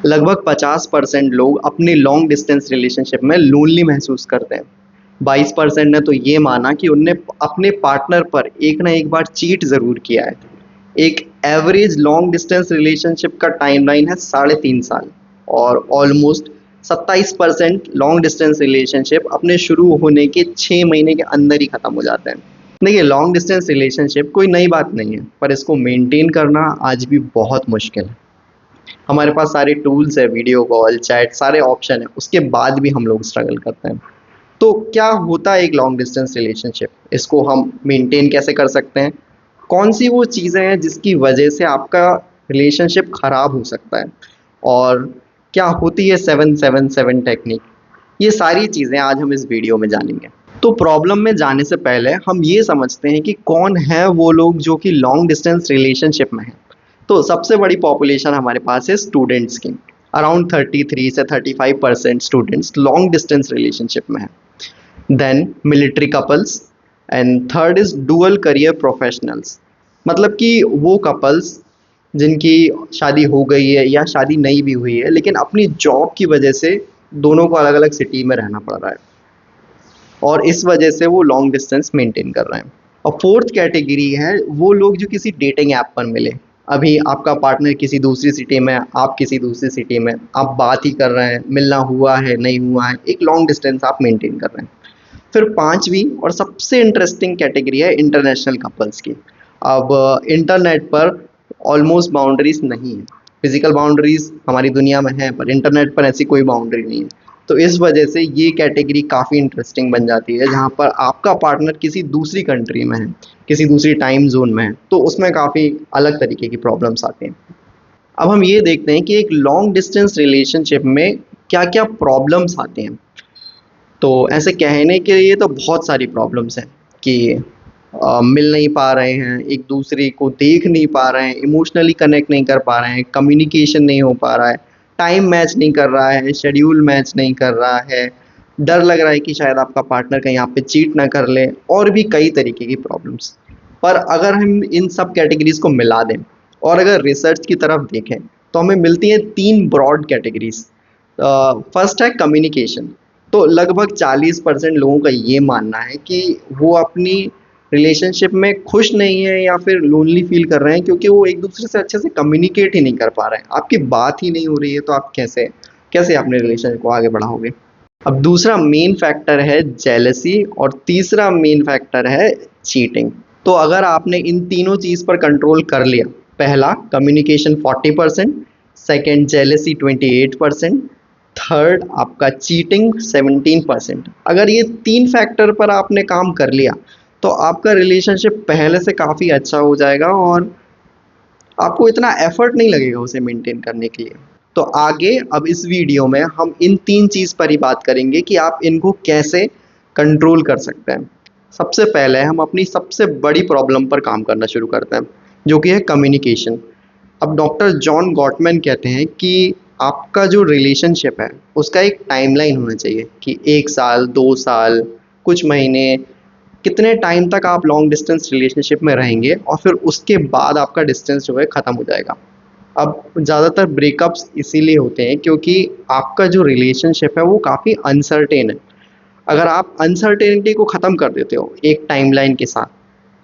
लगभग 50% लोग अपने लॉन्ग डिस्टेंस रिलेशनशिप में लोनली महसूस करते हैं। 22% ने तो ये माना कि उनने अपने पार्टनर पर एक ना एक बार चीट ज़रूर किया है। एक एवरेज लॉन्ग डिस्टेंस रिलेशनशिप का टाइमलाइन है 3.5 साल और ऑलमोस्ट 27% लॉन्ग डिस्टेंस रिलेशनशिप अपने शुरू होने के 6 महीने के अंदर ही ख़त्म हो जाते हैं। देखिए, लॉन्ग डिस्टेंस रिलेशनशिप कोई नई बात नहीं है, पर इसको मेंटेन करना आज भी बहुत मुश्किल है। हमारे पास सारे टूल्स है, वीडियो कॉल, चैट, सारे ऑप्शन है, उसके बाद भी हम लोग स्ट्रगल करते हैं। तो क्या होता है एक लॉन्ग डिस्टेंस रिलेशनशिप? इसको हम मेंटेन कैसे कर सकते हैं? कौन सी वो चीज़ें हैं जिसकी वजह से आपका रिलेशनशिप ख़राब हो सकता है? और क्या होती है 777 टेक्निक? ये सारी चीज़ें आज हम इस वीडियो में जानेंगे। तो प्रॉब्लम में जाने से पहले हम ये समझते हैं कि कौन है वो लोग जो कि लॉन्ग डिस्टेंस रिलेशनशिप में हैं। तो सबसे बड़ी पॉपुलेशन हमारे पास है स्टूडेंट्स की। अराउंड 33 से 35% स्टूडेंट्स लॉन्ग डिस्टेंस रिलेशनशिप में हैं। Then military couples and third is dual career professionals, मतलब कि वो कपल्स जिनकी शादी हो गई है या शादी नहीं भी हुई है, लेकिन अपनी जॉब की वजह से दोनों को अलग अलग सिटी में रहना पड़ रहा है और इस वजह से वो लॉन्ग डिस्टेंस मेंटेन कर रहे हैं। और फोर्थ कैटेगरी है वो लोग जो किसी डेटिंग ऐप पर मिले। अभी आपका पार्टनर किसी दूसरी सिटी में, आप किसी दूसरी सिटी में, आप बात ही कर रहे हैं, मिलना हुआ है नहीं हुआ है, एक लॉन्ग डिस्टेंस आप मेंटेन कर रहे हैं। फिर पांचवी और सबसे इंटरेस्टिंग कैटेगरी है इंटरनेशनल कपल्स की। अब इंटरनेट पर ऑलमोस्ट बाउंड्रीज नहीं है। फिजिकल बाउंड्रीज हमारी दुनिया में है, पर इंटरनेट पर ऐसी कोई बाउंड्री नहीं है। तो इस वजह से ये कैटेगरी काफ़ी इंटरेस्टिंग बन जाती है, जहाँ पर आपका पार्टनर किसी दूसरी कंट्री में है, किसी दूसरी टाइम जोन में है, तो उसमें काफ़ी अलग तरीके की प्रॉब्लम्स आती हैं। अब हम ये देखते हैं कि एक लॉन्ग डिस्टेंस रिलेशनशिप में क्या क्या प्रॉब्लम्स आते हैं। तो ऐसे कहने के लिए तो बहुत सारी प्रॉब्लम्स हैं कि मिल नहीं पा रहे हैं, एक दूसरे को देख नहीं पा रहे हैं, इमोशनली कनेक्ट नहीं कर पा रहे हैं, कम्युनिकेशन नहीं हो पा रहा है, टाइम मैच नहीं कर रहा है, शेड्यूल मैच नहीं कर रहा है, डर लग रहा है कि शायद आपका पार्टनर कहीं आप पे चीट ना कर ले, और भी कई तरीके की प्रॉब्लम्स। पर अगर हम इन सब कैटेगरीज को मिला दें और अगर रिसर्च की तरफ देखें तो हमें मिलती हैं 3 ब्रॉड कैटेगरीज। फर्स्ट है कम्युनिकेशन। तो लगभग 40% लोगों का ये मानना है कि वो अपनी रिलेशनशिप में खुश नहीं है या फिर लोनली फील कर रहे हैं क्योंकि वो एक दूसरे से अच्छे से कम्युनिकेट ही नहीं कर पा रहे हैं। आपकी बात ही नहीं हो रही है तो आप कैसे कैसे अपने रिलेशन को आगे बढ़ाओगे? अब दूसरा मेन फैक्टर है जेलसी और तीसरा मेन फैक्टर है चीटिंग। तो अगर आपने इन तीनों चीज़ पर कंट्रोल कर लिया, पहला कम्युनिकेशन 40%, सेकेंड जेलसी 28%, थर्ड आपका चीटिंग 17%, अगर ये 3 फैक्टर पर आपने काम कर लिया तो आपका रिलेशनशिप पहले से काफ़ी अच्छा हो जाएगा और आपको इतना एफर्ट नहीं लगेगा उसे मेंटेन करने के लिए। तो आगे अब इस वीडियो में हम इन 3 चीज़ पर ही बात करेंगे कि आप इनको कैसे कंट्रोल कर सकते हैं। सबसे पहले हम अपनी सबसे बड़ी प्रॉब्लम पर काम करना शुरू करते हैं, जो कि है कम्युनिकेशन। अब डॉक्टर जॉन गॉटमैन कहते हैं कि आपका जो रिलेशनशिप है उसका एक टाइमलाइन होना चाहिए कि 1 साल, 2 साल, कुछ महीने, कितने टाइम तक आप लॉन्ग डिस्टेंस रिलेशनशिप में रहेंगे और फिर उसके बाद आपका डिस्टेंस जो है ख़त्म हो जाएगा। अब ज़्यादातर ब्रेकअप्स इसीलिए होते हैं क्योंकि आपका जो रिलेशनशिप है वो काफ़ी अनसर्टेन है। अगर आप अनसर्टेनिटी को ख़त्म कर देते हो एक टाइमलाइन के साथ,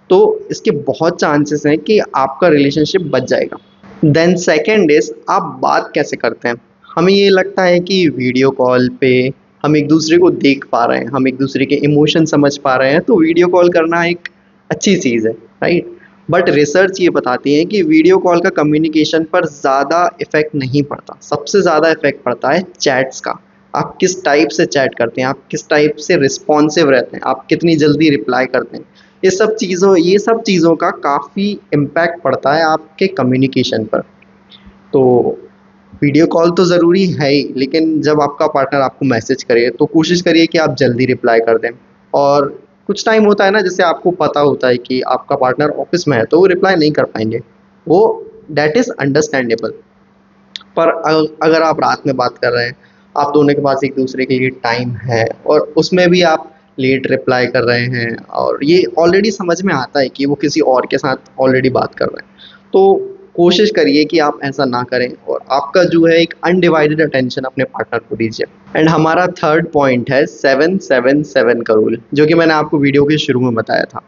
तो इसके बहुत चांसेस हैं कि आपका रिलेशनशिप बच जाएगा। देन सेकेंड इज़ आप बात कैसे करते हैं। हमें ये लगता है कि वीडियो कॉल पे हम एक दूसरे को देख पा रहे हैं, हम एक दूसरे के इमोशन समझ पा रहे हैं, तो वीडियो कॉल करना एक अच्छी चीज़ है, राइट? बट रिसर्च ये बताती है कि वीडियो कॉल का कम्युनिकेशन पर ज़्यादा इफ़ेक्ट नहीं पड़ता। सबसे ज़्यादा इफ़ेक्ट पड़ता है चैट्स का। आप किस टाइप से चैट करते हैं, आप किस टाइप से रिस्पॉन्सिव रहते हैं, आप कितनी जल्दी रिप्लाई करते हैं। ये सब चीज़ों का काफ़ी इम्पैक्ट पड़ता है आपके कम्युनिकेशन पर। तो वीडियो कॉल तो ज़रूरी है ही, लेकिन जब आपका पार्टनर आपको मैसेज करे तो कोशिश करिए कि आप जल्दी रिप्लाई कर दें। और कुछ टाइम होता है ना, जैसे आपको पता होता है कि आपका पार्टनर ऑफिस में है तो वो रिप्लाई नहीं कर पाएंगे, वो दैट इज़ अंडरस्टैंडेबल। पर अगर आप रात में बात कर रहे हैं, आप दोनों के पास एक दूसरे के लिए टाइम है और उसमें भी आप लेट रिप्लाई कर रहे हैं और ये ऑलरेडी समझ में आता है कि वो किसी और के साथ ऑलरेडी बात कर रहे हैं, तो कोशिश करिए कि आप ऐसा ना करें और आपका जो है एक अनडिवाइडेड अटेंशन अपने पार्टनर को दीजिए। एंड हमारा थर्ड पॉइंट है 7-7-7 का रूल, जो कि मैंने आपको वीडियो के शुरू में बताया था।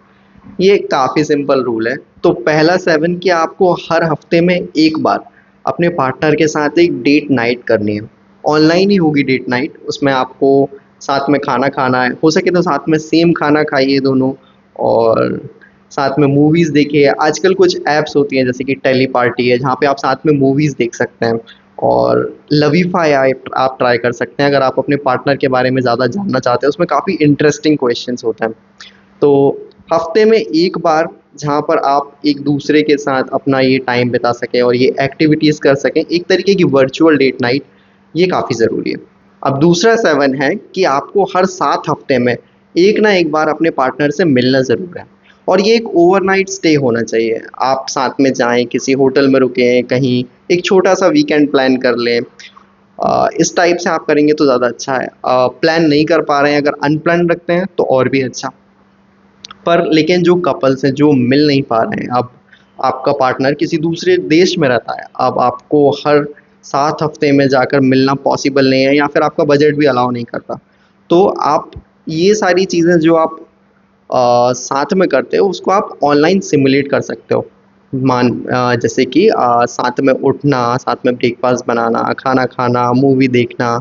ये काफ़ी सिंपल रूल है। तो पहला 7 कि आपको हर हफ्ते में एक बार अपने पार्टनर के साथ एक डेट नाइट करनी है। ऑनलाइन ही होगी डेट नाइट, उसमें आपको साथ में खाना खाना है, हो सके तो साथ में सेम खाना खाइए दोनों, और साथ में मूवीज़ देखिए। आजकल कुछ ऐप्स होती हैं जैसे कि टेली पार्टी है, जहाँ पे आप साथ में मूवीज़ देख सकते हैं। और लवीफाई ऐप आप ट्राई कर सकते हैं अगर आप अपने पार्टनर के बारे में ज़्यादा जानना चाहते हैं, उसमें काफ़ी इंटरेस्टिंग क्वेश्चंस होते हैं। तो हफ्ते में एक बार जहाँ पर आप एक दूसरे के साथ अपना ये टाइम बिता सकें और ये एक्टिविटीज़ कर सकें, एक तरीके की वर्चुअल डेट नाइट, ये काफ़ी ज़रूरी है। अब दूसरा 7 है कि आपको हर 7 हफ्ते में एक ना एक बार अपने पार्टनर से मिलना ज़रूर है, और ये एक ओवरनाइट स्टे होना चाहिए। आप साथ में जाएँ, किसी होटल में रुकें, कहीं एक छोटा-सा वीकेंड प्लान कर लें। इस टाइप से आप करेंगे तो ज़्यादा अच्छा है। प्लान नहीं कर पा रहे हैं, अगर अनप्लान्ड रखते हैं तो और भी अच्छा। पर लेकिन जो कपल्स हैं जो मिल नहीं पा रहे हैं, अब आपका पार्टनर किसी दूसरे देश में रहता है, अब आपको हर 7 हफ्ते में जाकर मिलना पॉसिबल नहीं है या फिर आपका बजट भी अलाउ नहीं करता। तो आप ये सारी चीज़ें जो आप साथ में करते हो उसको आप ऑनलाइन सिमुलेट कर सकते हो। जैसे कि साथ में उठना, साथ में ब्रेकफ़ास्ट बनाना, खाना खाना, मूवी देखना,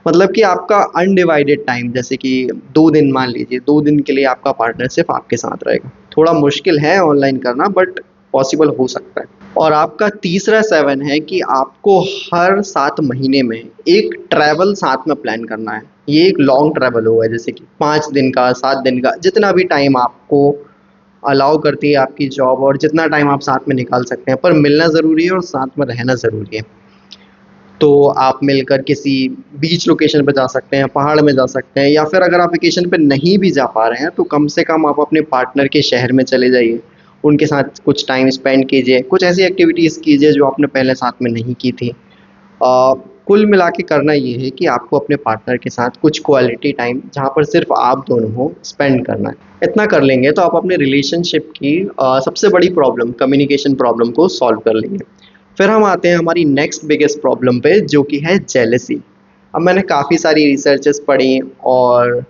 मतलब कि आपका अनडिवाइडेड टाइम, जैसे कि 2 दिन मान लीजिए, 2 दिन के लिए आपका पार्टनर सिर्फ़ आपके साथ रहेगा। थोड़ा मुश्किल है ऑनलाइन करना, बट पॉसिबल हो सकता है। और आपका तीसरा 7 है कि आपको हर 7 महीने में एक ट्रैवल साथ में प्लान करना है। ये एक लॉन्ग ट्रैवल होगा, जैसे कि 5 दिन का, 7 दिन का, जितना भी टाइम आपको अलाउ करती है आपकी जॉब और जितना टाइम आप साथ में निकाल सकते हैं। पर मिलना ज़रूरी है और साथ में रहना ज़रूरी है। तो आप मिलकर किसी बीच लोकेशन पे जा सकते हैं, पहाड़ में जा सकते हैं, या फिर अगर आप वेकेशन पे नहीं भी जा पा रहे हैं तो कम से कम आप अपने पार्टनर के शहर में चले जाइए, उनके साथ कुछ टाइम स्पेंड कीजिए, कुछ ऐसी एक्टिविटीज़ कीजिए जो आपने पहले साथ में नहीं की थी। कुल मिला के करना ये है कि आपको अपने पार्टनर के साथ कुछ क्वालिटी टाइम, जहाँ पर सिर्फ आप दोनों हो, स्पेंड करना है। इतना कर लेंगे तो आप अपने रिलेशनशिप की सबसे बड़ी प्रॉब्लम, कम्युनिकेशन प्रॉब्लम को सॉल्व कर लेंगे। फिर हम आते हैं हमारी नेक्स्ट बिगेस्ट प्रॉब्लम पे, जो कि है जेलसी। अब मैंने काफ़ी सारी रिसर्चेस पढ़ी और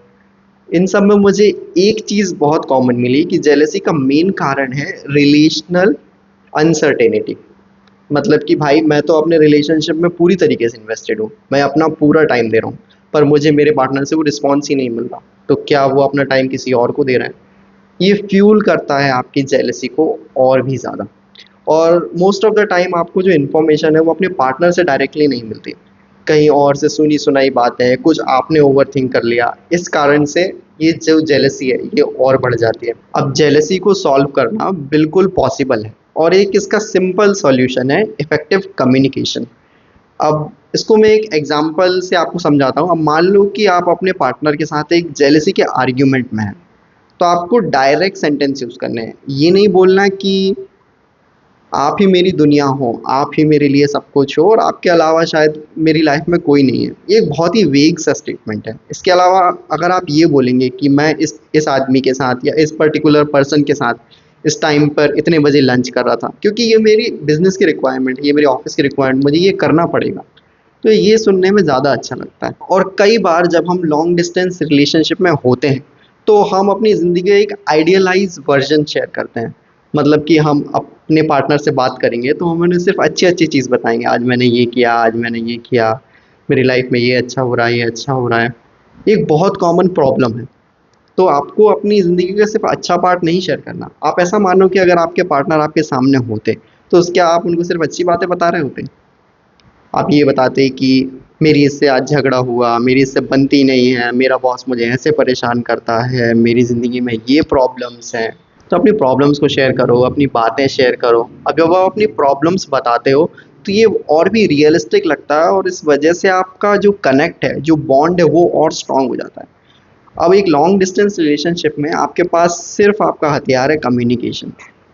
इन सब में मुझे एक चीज़ बहुत कॉमन मिली कि जेलसी का मेन कारण है रिलेशनल अनसर्टेनिटी। मतलब कि भाई मैं तो अपने रिलेशनशिप में पूरी तरीके से इन्वेस्टेड हूँ, मैं अपना पूरा टाइम दे रहा हूँ, पर मुझे मेरे पार्टनर से वो रिस्पॉन्स ही नहीं मिल रहा। तो क्या वो अपना टाइम किसी और को दे रहा है? ये फ्यूल करता है आपकी जेलसी को और भी ज़्यादा। और मोस्ट ऑफ द टाइम आपको जो इन्फॉर्मेशन है वो अपने पार्टनर से डायरेक्टली नहीं मिलती, कहीं और से सुनी सुनाई बातें, कुछ आपने ओवर थिंक कर लिया, इस कारण से ये जो जेलसी है ये और बढ़ जाती है। अब जेलसी को सॉल्व करना बिल्कुल पॉसिबल है, और एक इसका सिंपल सॉल्यूशन है इफ़ेक्टिव कम्युनिकेशन। अब इसको मैं एक एग्जांपल से आपको समझाता हूँ। अब मान लो कि आप अपने पार्टनर के साथ एक जेलसी के आर्ग्यूमेंट में हैं, तो आपको डायरेक्ट सेंटेंस यूज़ करने हैं। ये नहीं बोलना कि आप ही मेरी दुनिया हो, आप ही मेरे लिए सब कुछ हो और आपके अलावा शायद मेरी लाइफ में कोई नहीं है। ये एक बहुत ही वेग सा स्टेटमेंट है। इसके अलावा अगर आप ये बोलेंगे कि मैं इस आदमी के साथ या इस पर्टिकुलर पर्सन के साथ इस टाइम पर इतने बजे लंच कर रहा था, क्योंकि ये मेरी बिज़नेस की रिक्वायरमेंट है, ये मेरी ऑफ़िस की रिक्वायरमेंट, मुझे ये करना पड़ेगा। तो ये सुनने में ज़्यादा अच्छा लगता है। और कई बार जब हम लॉन्ग डिस्टेंस रिलेशनशिप में होते हैं, तो हम अपनी ज़िंदगी का एक आइडियलाइज़ वर्ज़न शेयर करते हैं। मतलब कि हम अपने पार्टनर से बात करेंगे तो हम उन्हें सिर्फ अच्छी-अच्छी चीज़ बताएँगे, आज मैंने ये किया, आज मैंने ये किया, मेरी लाइफ में ये अच्छा हो रहा है, ये अच्छा हो रहा है। ये एक बहुत कॉमन प्रॉब्लम है। तो आपको अपनी ज़िंदगी का सिर्फ अच्छा पार्ट नहीं शेयर करना। आप ऐसा मानो कि अगर आपके पार्टनर आपके सामने होते, तो क्या आप उनको सिर्फ अच्छी बातें बता रहे होते? आप ये बताते कि मेरी इससे आज झगड़ा हुआ, मेरी इससे बनती नहीं है, मेरा बॉस मुझे ऐसे परेशान करता है, मेरी ज़िंदगी में ये प्रॉब्लम्स हैं। तो अपनी प्रॉब्लम्स को शेयर करो, अपनी बातें शेयर करो। अब जब आप अपनी प्रॉब्लम्स बताते हो, तो ये और भी रियलिस्टिक लगता है और इस वजह से आपका जो कनेक्ट है, जो बॉन्ड है, वो और स्ट्रॉन्ग हो जाता है। अब एक लॉन्ग डिस्टेंस रिलेशनशिप में आपके पास सिर्फ आपका हथियार है कम्युनिकेशन।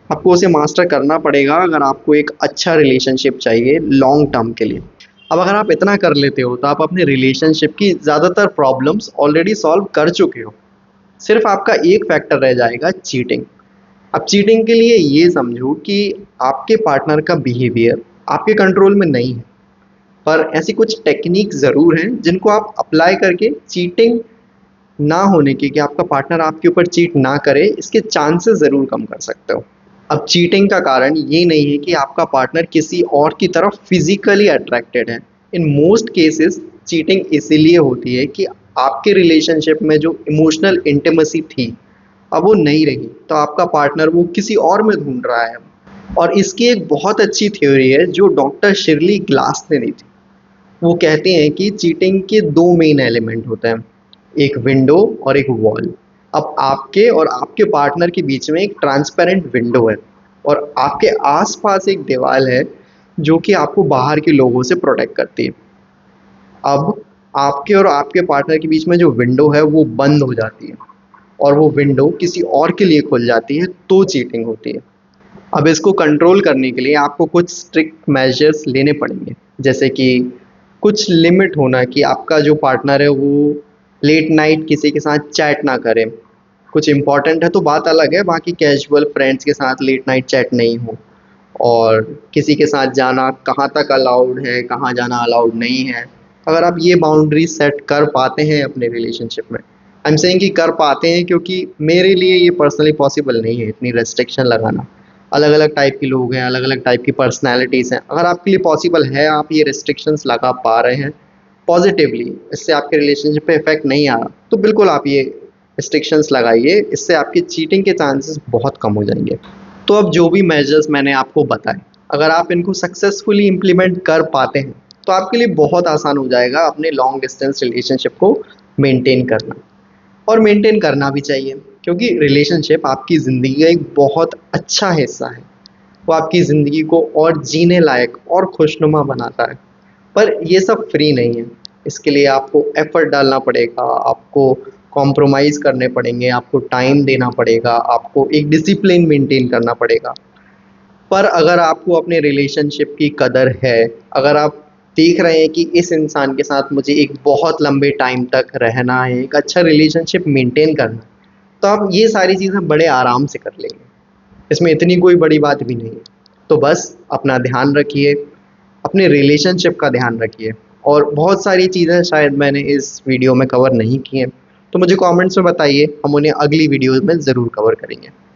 आपको उसे मास्टर करना पड़ेगा अगर आपको एक अच्छा रिलेशनशिप चाहिए लॉन्ग टर्म के लिए। अब अगर आप इतना कर लेते हो तो आप अपने रिलेशनशिप की ज़्यादातर प्रॉब्लम्स ऑलरेडी सॉल्व कर चुके हो। सिर्फ आपका एक फैक्टर रह जाएगा, चीटिंग। अब चीटिंग के लिए ये समझो कि आपके पार्टनर का बिहेवियर आपके कंट्रोल में नहीं है, पर ऐसी कुछ टेक्निक ज़रूर हैं जिनको आप अप्लाई करके चीटिंग ना होने के, कि आपका पार्टनर आपके ऊपर चीट ना करे, इसके चांसेस ज़रूर कम कर सकते हो। अब चीटिंग का कारण ये नहीं है कि आपका पार्टनर किसी और की तरफ फिजिकली अट्रैक्टेड है। इन मोस्ट केसेस चीटिंग इसीलिए होती है कि आपके रिलेशनशिप में जो इमोशनल इंटिमेसी थी अब वो नहीं रही, तो आपका पार्टनर वो किसी और में ढूंढ रहा है। और इसकी एक बहुत अच्छी थ्योरी है जो डॉक्टर शिरली ग्लास ने दी थी। वो कहते हैं कि चीटिंग के दो मेन एलिमेंट होते हैं, एक विंडो और एक वॉल। अब आपके और आपके पार्टनर के बीच में एक ट्रांसपेरेंट विंडो है और आपके आसपास एक दीवार है जो कि आपको बाहर के लोगों से प्रोटेक्ट करती है। अब आपके और आपके पार्टनर के बीच में जो विंडो है वो बंद हो जाती है और वो विंडो किसी और के लिए खुल जाती है, तो चीटिंग होती है। अब इसको कंट्रोल करने के लिए आपको कुछ स्ट्रिक्ट मेजर्स लेने पड़ेंगे, जैसे कि कुछ लिमिट होना कि आपका जो पार्टनर है वो लेट नाइट किसी के साथ चैट ना करे। कुछ इम्पोर्टेंट है तो बात अलग है, बाकी कैजुअल फ्रेंड्स के साथ लेट नाइट चैट नहीं हो। और किसी के साथ जाना कहाँ तक अलाउड है, कहाँ जाना अलाउड नहीं है। अगर आप ये बाउंड्री सेट कर पाते हैं अपने रिलेशनशिप में, आई एम सेइंग कि कर पाते हैं, क्योंकि मेरे लिए ये पर्सनली पॉसिबल नहीं है इतनी रेस्ट्रिक्शन लगाना। अलग अलग टाइप के लोग हैं, अलग अलग टाइप की पर्सनैलिटीज़ हैं। अगर आपके लिए पॉसिबल है, आप ये रिस्ट्रिक्शंस लगा पा रहे हैं पॉजिटिवली, इससे आपके रिलेशनशिप पे इफेक्ट नहीं आ रहा, तो बिल्कुल आप ये रिस्ट्रिक्शंस लगाइए। इससे आपकी चीटिंग के चांसेस बहुत कम हो जाएंगे। तो अब जो भी मेजर्स मैंने आपको बताए, अगर आप इनको सक्सेसफुली इम्प्लीमेंट कर पाते हैं तो आपके लिए बहुत आसान हो जाएगा अपने लॉन्ग डिस्टेंस रिलेशनशिप को मेंटेन करना। और मेंटेन करना भी चाहिए, क्योंकि रिलेशनशिप आपकी ज़िंदगी का एक बहुत अच्छा हिस्सा है। वो आपकी ज़िंदगी को और जीने लायक और खुशनुमा बनाता है। पर ये सब फ्री नहीं है, इसके लिए आपको एफ़र्ट डालना पड़ेगा, आपको कॉम्प्रोमाइज़ करने पड़ेंगे, आपको टाइम देना पड़ेगा, आपको एक डिसिप्लिन मेंटेन करना पड़ेगा। पर अगर आपको अपने रिलेशनशिप की कदर है, अगर आप देख रहे हैं कि इस इंसान के साथ मुझे एक बहुत लंबे टाइम तक रहना है, एक अच्छा रिलेशनशिप मेंटेन करना है, तो आप ये सारी चीज़ें बड़े आराम से कर लेंगे। इसमें इतनी कोई बड़ी बात भी नहीं है। तो बस अपना ध्यान रखिए, अपने रिलेशनशिप का ध्यान रखिए। और बहुत सारी चीज़ें शायद मैंने इस वीडियो में कवर नहीं की हैं, तो मुझे कमेंट्स में बताइए, हम उन्हें अगली वीडियो में ज़रूर कवर करेंगे।